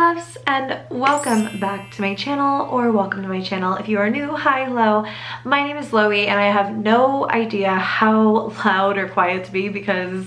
loves, and welcome back to my channel, or welcome to my channel if you are new. Hi, hello, my name is Loey and I have no idea how loud or quiet to be because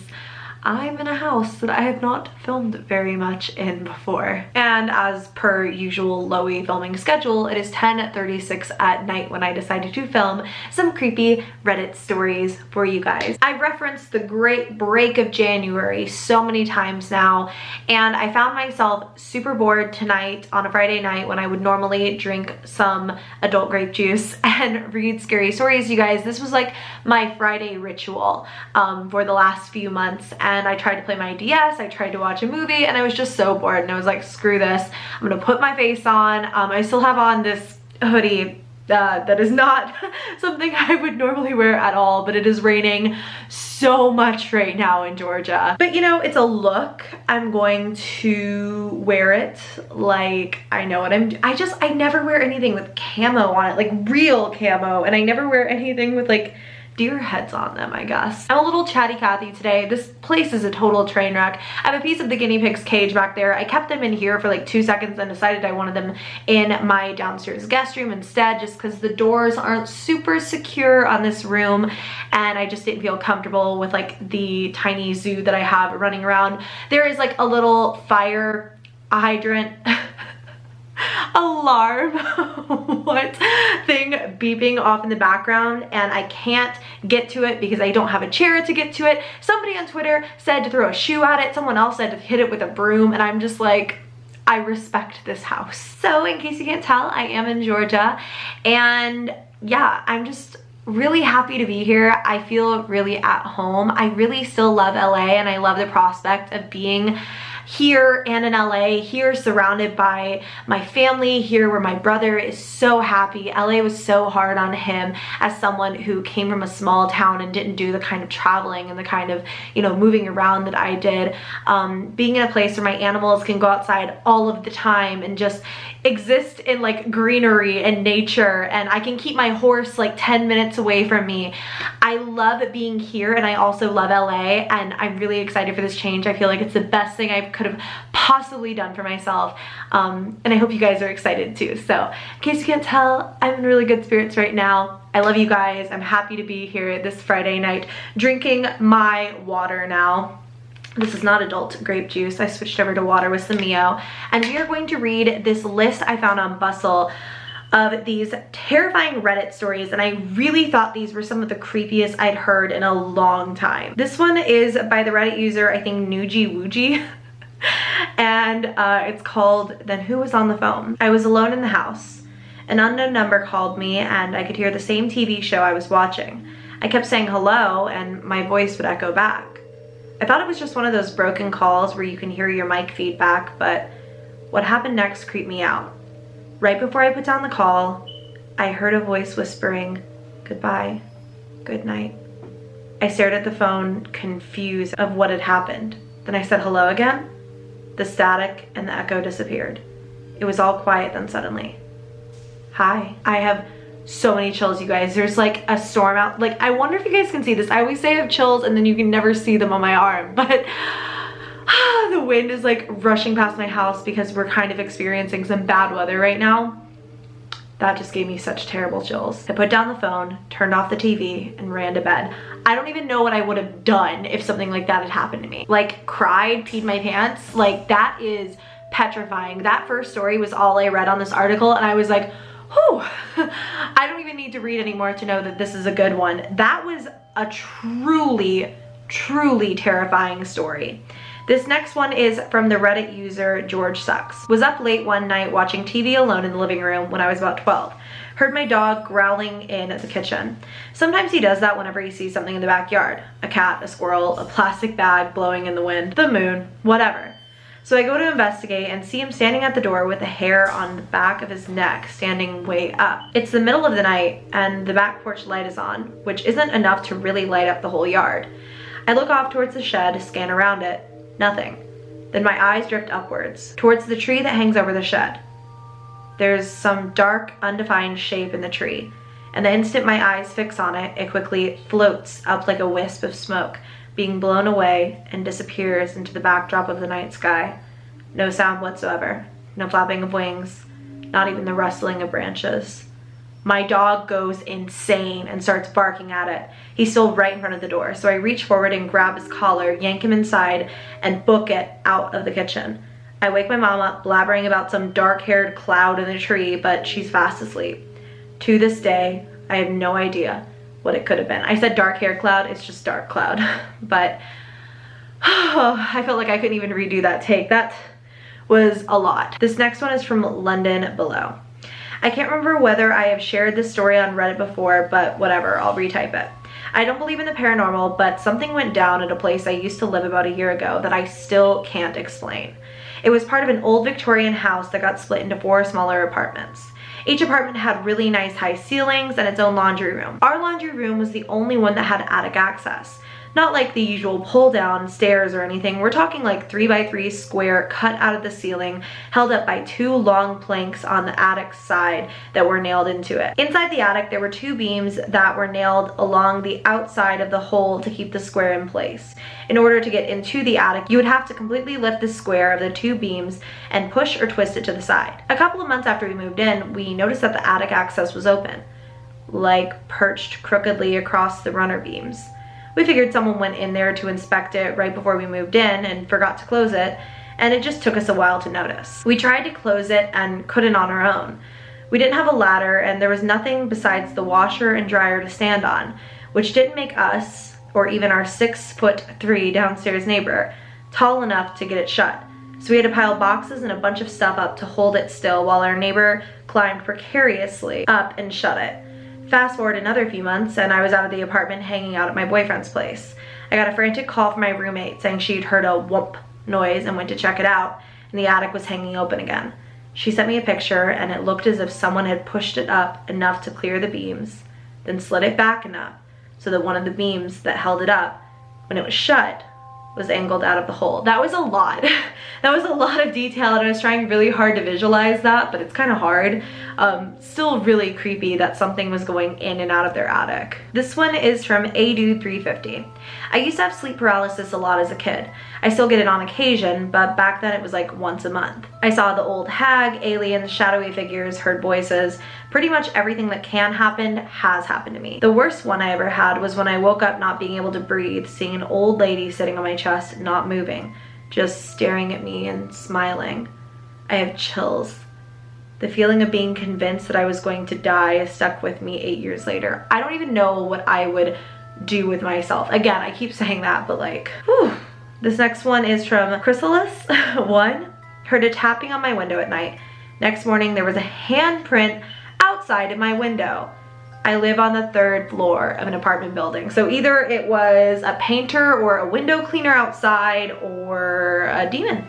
I'm in a house that I have not filmed very much in before. And as per usual Loey filming schedule, it is 10:36 at night when I decided to film some creepy Reddit stories for you guys. I've referenced the great break of January so many times now, and I found myself super bored tonight on a Friday night when I would normally drink some adult grape juice and read scary stories. You guys, this was like my Friday ritual for the last few months. And I tried to play my DS, I tried to watch a movie, and I was just so bored, and I was like, screw this, I'm gonna put my face on. I still have on this hoodie that is not something I would normally wear at all, but it is raining so much right now in Georgia. But you know, it's a look. I'm going to wear it like I know what I'm doing. I never wear anything with camo on it, like real camo, and I never wear anything with like deer heads on them, I guess. I'm a little chatty Cathy today. This place is a total train wreck. I have a piece of the guinea pig's cage back there. I kept them in here for like 2 seconds and decided I wanted them in my downstairs guest room instead, just because the doors aren't super secure on this room and I just didn't feel comfortable with like the tiny zoo that I have running around. There is like a little fire hydrant alarm what thing beeping off in the background, and I can't get to it because I don't have a chair to get to it. Somebody on Twitter said to throw a shoe at it, someone else said to hit it with a broom, and I'm just like, I respect this house. So in case you can't tell, I am in Georgia, and yeah, I'm just really happy to be here. I feel really at home. I really still love LA, and I love the prospect of being here and in LA, here surrounded by my family, here where my brother is so happy. LA was so hard on him as someone who came from a small town and didn't do the kind of traveling and the kind of, you know, moving around that I did. Being in a place where my animals can go outside all of the time and just exist in like greenery and nature, and I can keep my horse like 10 minutes away from me. I love being here, and I also love LA, and I'm really excited for this change. I feel like it's the best thing I could have possibly done for myself, and I hope you guys are excited too. So in case you can't tell, I'm in really good spirits right now. I love you guys. I'm happy to be here this Friday night drinking my water now. This is not adult grape juice. I switched over to water with some meadow, and we are going to read this list I found on Bustle of these terrifying Reddit stories, and I really thought these were some of the creepiest I'd heard in a long time. This one is by the Reddit user, I think Noogie Woogie, and it's called Then Who Was on the Phone? I was alone in the house. An unknown number called me, and I could hear the same TV show I was watching. I kept saying hello, and my voice would echo back. I thought it was just one of those broken calls where you can hear your mic feedback, but what happened next creeped me out. Right before I put down the call, I heard a voice whispering, "Goodbye, good night." I stared at the phone, confused of what had happened. Then I said hello again. The static and the echo disappeared. It was all quiet then suddenly. Hi. I have so many chills, you guys. There's like a storm out. Like, I wonder if you guys can see this. I always say I have chills and then you can never see them on my arm, but the wind is like rushing past my house because we're kind of experiencing some bad weather right now. That just gave me such terrible chills. I put down the phone, turned off the TV, and ran to bed. I don't even know what I would have done if something like that had happened to me. Like, cried, peed my pants. Like, that is petrifying. That first story was all I read on this article, and I was like, whew, I don't even need to read anymore to know that this is a good one. That was a truly, truly terrifying story. This next one is from the Reddit user George Sucks. Was up late one night watching TV alone in the living room when I was about 12. Heard my dog growling in the kitchen. Sometimes he does that whenever he sees something in the backyard. A cat, a squirrel, a plastic bag blowing in the wind, the moon, whatever. So I go to investigate and see him standing at the door with the hair on the back of his neck standing way up. It's the middle of the night and the back porch light is on, which isn't enough to really light up the whole yard. I look off towards the shed to scan around it. Nothing. Then my eyes drift upwards, towards the tree that hangs over the shed. There's some dark, undefined shape in the tree, and the instant my eyes fix on it, it quickly floats up like a wisp of smoke, being blown away and disappears into the backdrop of the night sky. No sound whatsoever. no flapping of wings, not even the rustling of branches. My dog goes insane and starts barking at it. He's still right in front of the door, so I reach forward and grab his collar, yank him inside, and book it out of the kitchen. I wake my mom up, blabbering about some dark-haired cloud in the tree, but she's fast asleep. To this day, I have no idea what it could have been. I said dark-haired cloud, it's just dark cloud. But I felt like I couldn't even redo that take. That was a lot. This next one is from London Below. I can't remember whether I have shared this story on Reddit before, but whatever, I'll retype it. I don't believe in the paranormal, but something went down at a place I used to live about a year ago that I still can't explain. It was part of an old Victorian house that got split into 4 smaller apartments. Each apartment had really nice high ceilings and its own laundry room. Our laundry room was the only one that had attic access. Not like the usual pull down stairs or anything. We're talking like 3x3 square cut out of the ceiling, held up by 2 long planks on the attic side that were nailed into it. Inside the attic, there were 2 beams that were nailed along the outside of the hole to keep the square in place. In order to get into the attic, you would have to completely lift the square of the 2 beams and push or twist it to the side. A couple of months after we moved in, we noticed that the attic access was open, like perched crookedly across the runner beams. We figured someone went in there to inspect it right before we moved in and forgot to close it, and it just took us a while to notice. We tried to close it and couldn't on our own. We didn't have a ladder, and there was nothing besides the washer and dryer to stand on, which didn't make us, or even our 6'3" downstairs neighbor, tall enough to get it shut. So we had to pile boxes and a bunch of stuff up to hold it still while our neighbor climbed precariously up and shut it. Fast forward another few months and I was out of the apartment hanging out at my boyfriend's place. I got a frantic call from my roommate saying she'd heard a whoomp noise and went to check it out, and the attic was hanging open again. She sent me a picture and it looked as if someone had pushed it up enough to clear the beams, then slid it back enough so that one of the beams that held it up, when it was shut, was angled out of the hole. That was a lot. That was a lot of detail, and I was trying really hard to visualize that, but it's kind of hard. Still really creepy that something was going in and out of their attic. This one is from ADude350. I used to have sleep paralysis a lot as a kid. I still get it on occasion, but back then it was like once a month. I saw the old hag, aliens, shadowy figures, heard voices. Pretty much everything that can happen has happened to me. The worst one I ever had was when I woke up not being able to breathe, seeing an old lady sitting on my chest, not moving, just staring at me and smiling. I have chills. The feeling of being convinced that I was going to die stuck with me 8 years later. I don't even know what I would do with myself. Again, I keep saying that, but like, whew. This next one is from Chrysalis1. Heard a tapping on my window at night. Next morning, there was a handprint outside of my window. I live on the 3rd floor of an apartment building. So either it was a painter or a window cleaner outside or a demon.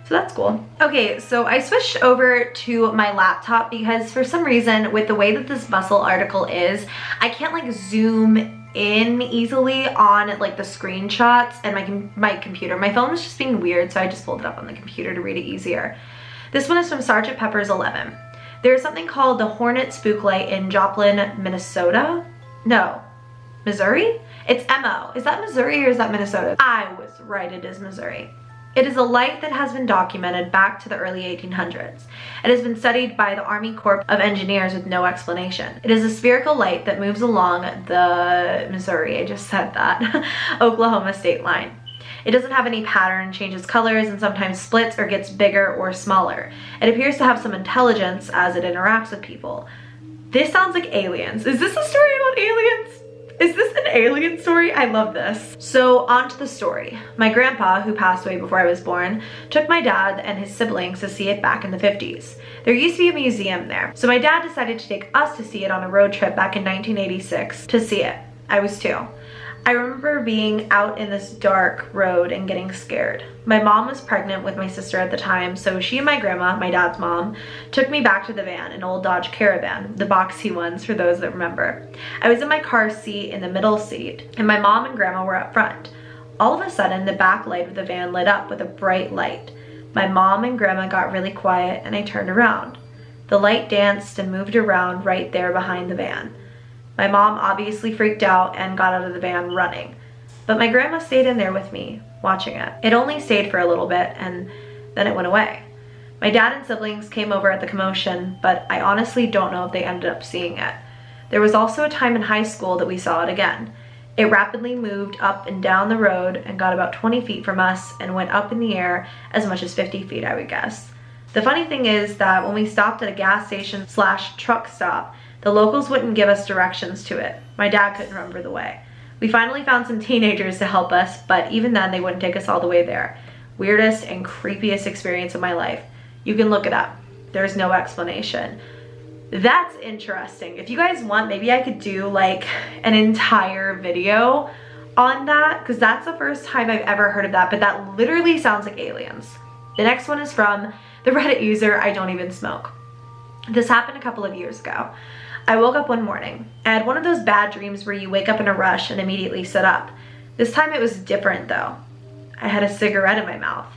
So that's cool. Okay, so I switched over to my laptop because for some reason, with the way that this bustle article is, I can't like zoom in easily on like the screenshots and my computer. My phone was just being weird, so I just pulled it up on the computer to read it easier. This one is from Sgt. Pepper's 11. There's something called the Hornet Spooklight in Joplin, Minnesota? No, Missouri? It's MO. Is that Missouri or is that Minnesota? I was right, it is Missouri. It is a light that has been documented back to the early 1800s. It has been studied by the Army Corps of Engineers with no explanation. It is a spherical light that moves along the Missouri, I just said that, Oklahoma state line. It doesn't have any pattern, changes colors, and sometimes splits or gets bigger or smaller. It appears to have some intelligence as it interacts with people. This sounds like aliens. Is this a story about aliens? Is this an alien story? I love this. So on to the story. My grandpa, who passed away before I was born, took my dad and his siblings to see it back in the 50s. There used to be a museum there. So my dad decided to take us to see it on a road trip back in 1986 to see it. I was 2. I remember being out in this dark road and getting scared. My mom was pregnant with my sister at the time, so she and my grandma, my dad's mom, took me back to the van, an old Dodge Caravan, the boxy ones for those that remember. I was in my car seat in the middle seat, and my mom and grandma were up front. All of a sudden, the back light of the van lit up with a bright light. My mom and grandma got really quiet, and I turned around. The light danced and moved around right there behind the van. My mom obviously freaked out and got out of the van running, but my grandma stayed in there with me, watching it. It only stayed for a little bit and then it went away. My dad and siblings came over at the commotion, but I honestly don't know if they ended up seeing it. There was also a time in high school that we saw it again. It rapidly moved up and down the road and got about 20 feet from us and went up in the air as much as 50 feet, I would guess. The funny thing is that when we stopped at a gas station / truck stop, the locals wouldn't give us directions to it. My dad couldn't remember the way. We finally found some teenagers to help us, but even then they wouldn't take us all the way there. Weirdest and creepiest experience of my life. You can look it up. There's no explanation. That's interesting. If you guys want, maybe I could do like an entire video on that, because that's the first time I've ever heard of that, but that literally sounds like aliens. The next one is from the Reddit user, I don't even smoke. This happened a couple of years ago. I woke up one morning. I had one of those bad dreams where you wake up in a rush and immediately sit up. This time it was different though. I had a cigarette in my mouth.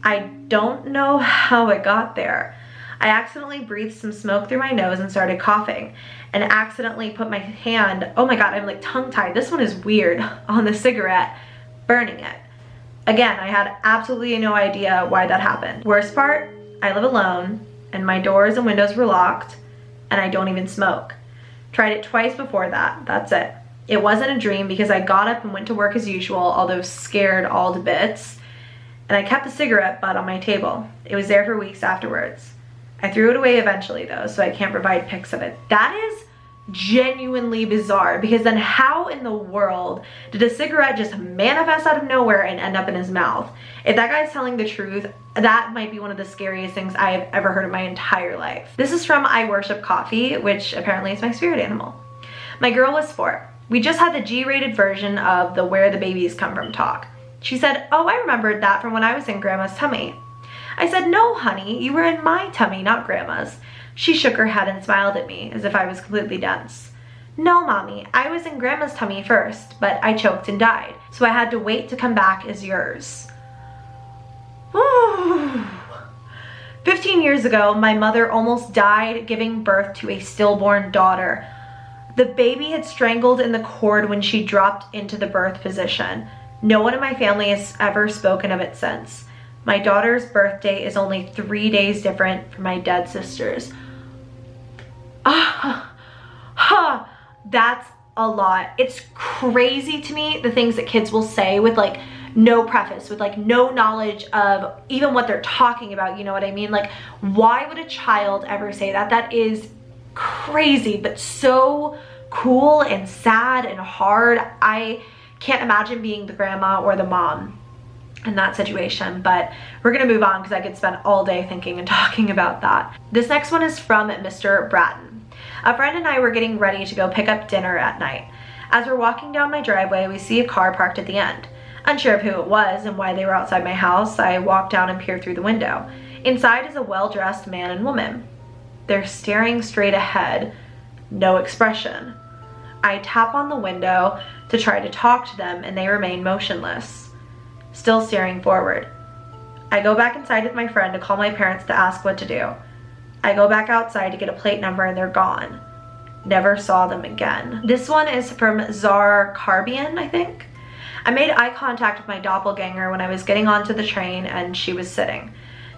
I don't know how it got there. I accidentally breathed some smoke through my nose and started coughing, and accidentally put my hand, oh my god, I'm like tongue-tied, this one is weird, on the cigarette, burning it. Again, I had absolutely no idea why that happened. Worst part, I live alone, and my doors and windows were locked, and I don't even smoke. Tried it twice before that, that's it. It wasn't a dream because I got up and went to work as usual, although scared all to bits, and I kept the cigarette butt on my table. It was there for weeks afterwards. I threw it away eventually though, so I can't provide pics of it. That is genuinely bizarre, because then how in the world did a cigarette just manifest out of nowhere and end up in his mouth? If that guy's telling the truth, that might be one of the scariest things I have ever heard in my entire life. This is from I Worship Coffee, which apparently is my spirit animal. My girl was 4. We just had the G-rated version of the Where the Babies Come From talk. She said, oh, I remembered that from when I was in grandma's tummy. I said, no, honey, you were in my tummy, not grandma's. She shook her head and smiled at me as if I was completely dense. No, mommy, I was in grandma's tummy first, but I choked and died, so I had to wait to come back as yours. Ooh. 15 years ago, my mother almost died giving birth to a stillborn daughter. The baby had strangled in the cord when she dropped into the birth position. No one in my family has ever spoken of it since. My daughter's birthday is only 3 days different from my dead sister's. That's a lot. It's crazy to me, the things that kids will say with like no preface, with like no knowledge of even what they're talking about, you know what I mean? Like, why would a child ever say that? That is crazy, but so cool and sad and hard. I can't imagine being the grandma or the mom in that situation, but we're gonna move on because I could spend all day thinking and talking about that. This next one is from Mr. Bratton. A friend and I were getting ready to go pick up dinner at night. As we're walking down my driveway, we see a car parked at the end. Unsure of who it was and why they were outside my house, I walk down and peer through the window. Inside is a well-dressed man and woman. They're staring straight ahead, no expression. I tap on the window to try to talk to them and they remain motionless, still staring forward. I go back inside with my friend to call my parents to ask what to do. I go back outside to get a plate number and they're gone. Never saw them again. This one is from Zar Carbian, I think. I made eye contact with my doppelganger when I was getting onto the train and she was sitting.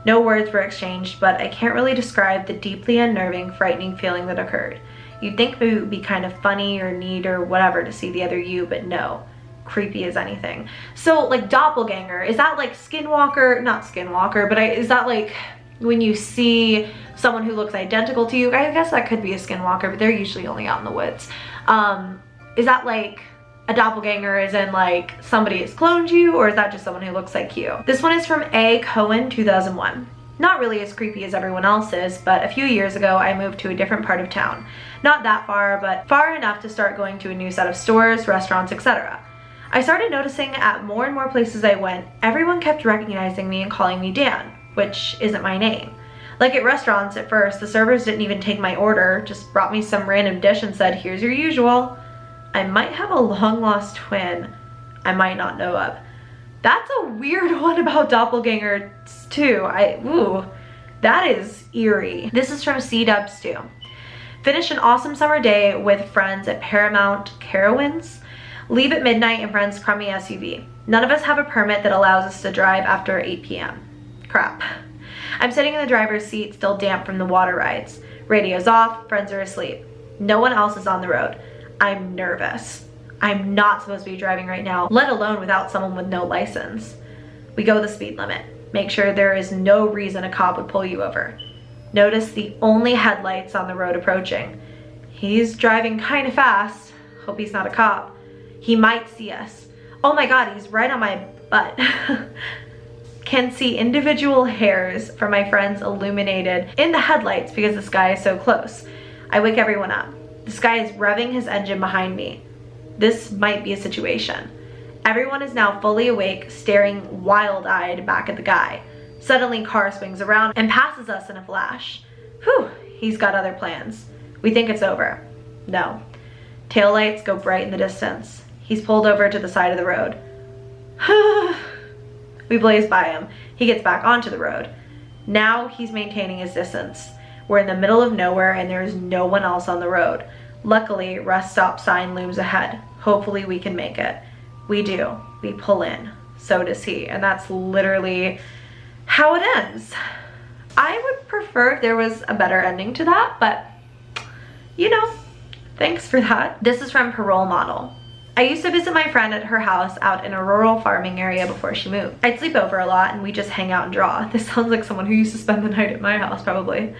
No words were exchanged, but I can't really describe the deeply unnerving, frightening feeling that occurred. You'd think it would be kind of funny or neat or whatever to see the other you, but no. Creepy as anything. So like doppelganger, is that like skinwalker? Not skinwalker, but is that like when you see someone who looks identical to you? I guess that could be a skinwalker, but they're usually only out in the woods. Is that like a doppelganger as in like somebody has cloned you, or is that just someone who looks like you? This one is from A. Cohen 2001. Not really as creepy as everyone else's, but a few years ago I moved to a different part of town. Not that far, but far enough to start going to a new set of stores, restaurants, etc. I started noticing at more and more places I went, everyone kept recognizing me and calling me Dan, which isn't my name. Like at restaurants at first, the servers didn't even take my order, just brought me some random dish and said, here's your usual. I might have a long lost twin I might not know of. That's a weird one about doppelgangers too. Ooh, that is eerie. This is from C-Dub Stew. Finished an awesome summer day with friends at Paramount Carowinds. Leave at midnight in friend's crummy SUV. None of us have a permit that allows us to drive after 8 p.m. Crap. I'm sitting in the driver's seat, still damp from the water rides. Radio's off, friends are asleep. No one else is on the road. I'm nervous. I'm not supposed to be driving right now, let alone without someone with no license. We go the speed limit. Make sure there is no reason a cop would pull you over. Notice the only headlights on the road approaching. He's driving kind of fast. Hope he's not a cop. He might see us. Oh my God, he's right on my butt. Can see individual hairs from my friends illuminated in the headlights because the sky is so close. I wake everyone up. This guy is revving his engine behind me. This might be a situation. Everyone is now fully awake, staring wild-eyed back at the guy. Suddenly, car swings around and passes us in a flash. Whew, he's got other plans. We think it's over. No. Taillights go bright in the distance. He's pulled over to the side of the road. We blaze by him. He gets back onto the road. Now he's maintaining his distance. We're in the middle of nowhere and there is no one else on the road. Luckily, rest stop sign looms ahead. Hopefully we can make it. We do. We pull in. So does he. And that's literally how it ends. I would prefer if there was a better ending to that, but you know, thanks for that. This is from Parole Model. I used to visit my friend at her house out in a rural farming area before she moved. I'd sleep over a lot and we just hang out and draw. This sounds like someone who used to spend the night at my house, probably.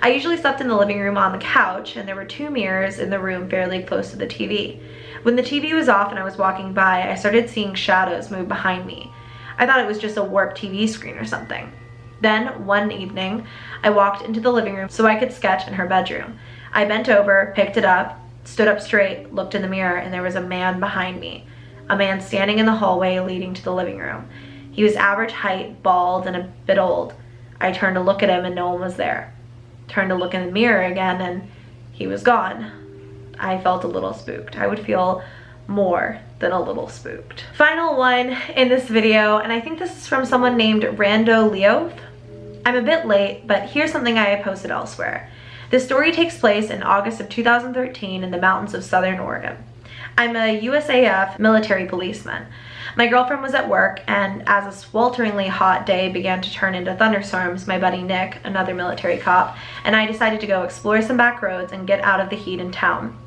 I usually slept in the living room on the couch, and there were 2 mirrors in the room fairly close to the TV. When the TV was off and I was walking by, I started seeing shadows move behind me. I thought it was just a warped TV screen or something. Then, one evening, I walked into the living room so I could sketch in her bedroom. I bent over, picked it up, stood up straight, looked in the mirror, and there was a man behind me. A man standing in the hallway leading to the living room. He was average height, bald, and a bit old. I turned to look at him and no one was there. Turned to look in the mirror again and he was gone. I felt a little spooked. I would feel more than a little spooked. Final one in this video, and I think this is from someone named Rando Leo. I'm a bit late, but here's something I have posted elsewhere. This story takes place in August of 2013 in the mountains of Southern Oregon. I'm a USAF military policeman. My girlfriend was at work, and as a swelteringly hot day began to turn into thunderstorms, my buddy Nick, another military cop, and I decided to go explore some back roads and get out of the heat in town.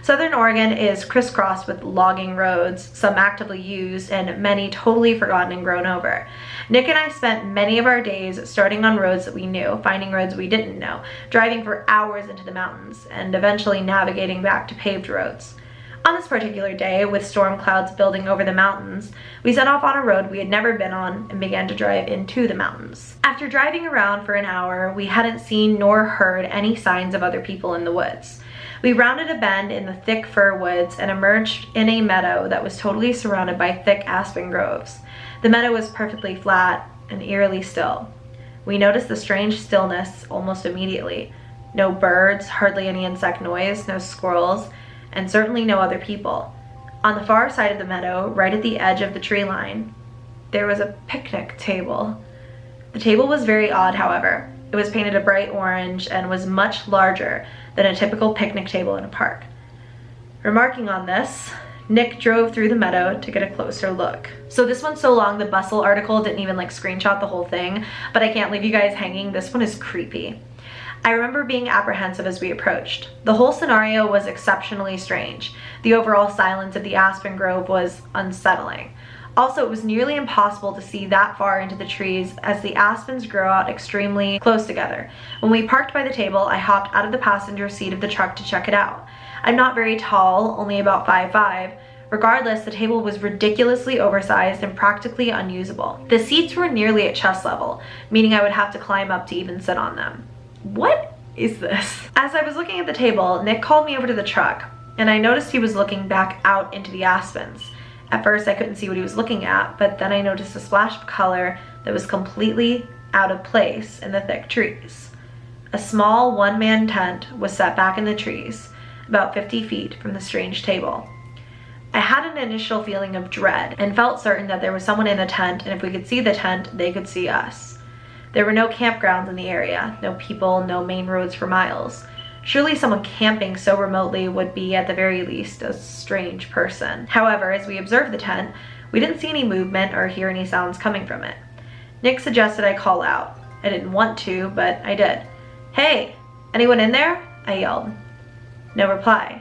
Southern Oregon is crisscrossed with logging roads, some actively used and many totally forgotten and grown over. Nick and I spent many of our days starting on roads that we knew, finding roads we didn't know, driving for hours into the mountains, and eventually navigating back to paved roads. On this particular day, with storm clouds building over the mountains, we set off on a road we had never been on and began to drive into the mountains. After driving around for an hour, we hadn't seen nor heard any signs of other people in the woods. We rounded a bend in the thick fir woods and emerged in a meadow that was totally surrounded by thick aspen groves. The meadow was perfectly flat and eerily still. We noticed the strange stillness almost immediately. No birds, hardly any insect noise, no squirrels, and certainly no other people. On the far side of the meadow, right at the edge of the tree line, there was a picnic table. The table was very odd, however. It was painted a bright orange and was much larger than a typical picnic table in a park. Remarking on this, Nick drove through the meadow to get a closer look. So this one's so long, the Bustle article didn't even like screenshot the whole thing, but I can't leave you guys hanging. This one is creepy. I remember being apprehensive as we approached. The whole scenario was exceptionally strange. The overall silence of the aspen grove was unsettling. Also, it was nearly impossible to see that far into the trees as the aspens grow out extremely close together. When we parked by the table, I hopped out of the passenger seat of the truck to check it out. I'm not very tall, only about 5'5". Regardless, the table was ridiculously oversized and practically unusable. The seats were nearly at chest level, meaning I would have to climb up to even sit on them. What is this? As I was looking at the table, Nick called me over to the truck, and I noticed he was looking back out into the aspens. At first, I couldn't see what he was looking at, but then I noticed a splash of color that was completely out of place in the thick trees. A small one-man tent was set back in the trees, about 50 feet from the strange table. I had an initial feeling of dread and felt certain that there was someone in the tent, and if we could see the tent, they could see us. There were no campgrounds in the area, no people, no main roads for miles. Surely someone camping so remotely would be, at the very least, a strange person. However, as we observed the tent, we didn't see any movement or hear any sounds coming from it. Nick suggested I call out. I didn't want to, but I did. "Hey, anyone in there?" I yelled. No reply.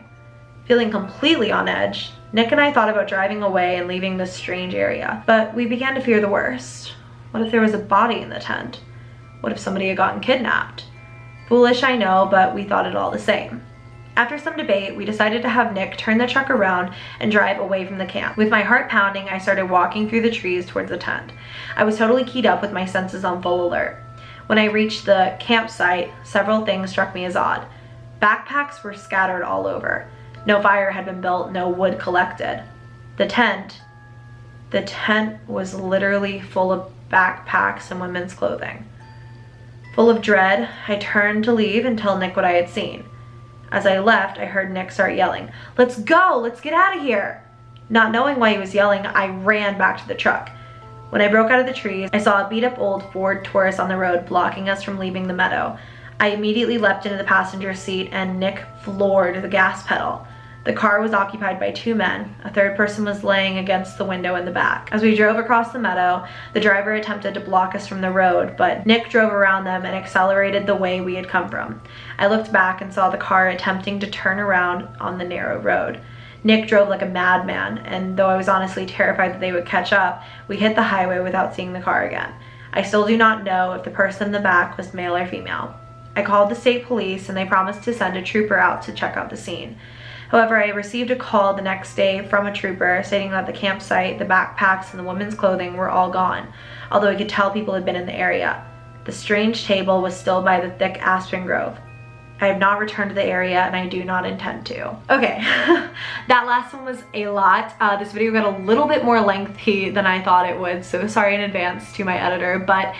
Feeling completely on edge, Nick and I thought about driving away and leaving this strange area, but we began to fear the worst. What if there was a body in the tent? What if somebody had gotten kidnapped? Foolish, I know, but we thought it all the same. After some debate, we decided to have Nick turn the truck around and drive away from the camp. With my heart pounding, I started walking through the trees towards the tent. I was totally keyed up with my senses on full alert. When I reached the campsite, several things struck me as odd. Backpacks were scattered all over. No fire had been built, no wood collected. The tent was literally full of backpacks and women's clothing. Full of dread, I turned to leave and tell Nick what I had seen. As I left, I heard Nick start yelling, "Let's go, let's get out of here." Not knowing why he was yelling, I ran back to the truck. When I broke out of the trees, I saw a beat-up old Ford Taurus on the road blocking us from leaving the meadow. I immediately leapt into the passenger seat and Nick floored the gas pedal. The car was occupied by 2 men. A third person was laying against the window in the back. As we drove across the meadow, the driver attempted to block us from the road, but Nick drove around them and accelerated the way we had come from. I looked back and saw the car attempting to turn around on the narrow road. Nick drove like a madman, and though I was honestly terrified that they would catch up, we hit the highway without seeing the car again. I still do not know if the person in the back was male or female. I called the state police and they promised to send a trooper out to check out the scene. However, I received a call the next day from a trooper stating that the campsite, the backpacks, and the women's clothing were all gone, although I could tell people had been in the area. The strange table was still by the thick aspen grove. I have not returned to the area and I do not intend to. Okay, that last one was a lot. This video got a little bit more lengthy than I thought it would, so sorry in advance to my editor, but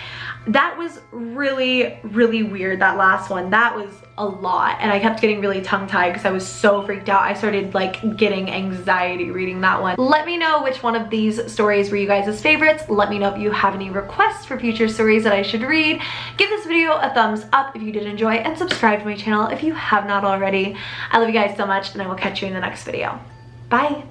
that was really, really weird, that last one. That was a lot, and I kept getting really tongue-tied because I was so freaked out. I started like getting anxiety reading that one. Let me know which one of these stories were you guys' favorites. Let me know if you have any requests for future stories that I should read. Give this video a thumbs up if you did enjoy, and subscribe to my channel if you have not already. I love you guys so much, and I will catch you in the next video. Bye!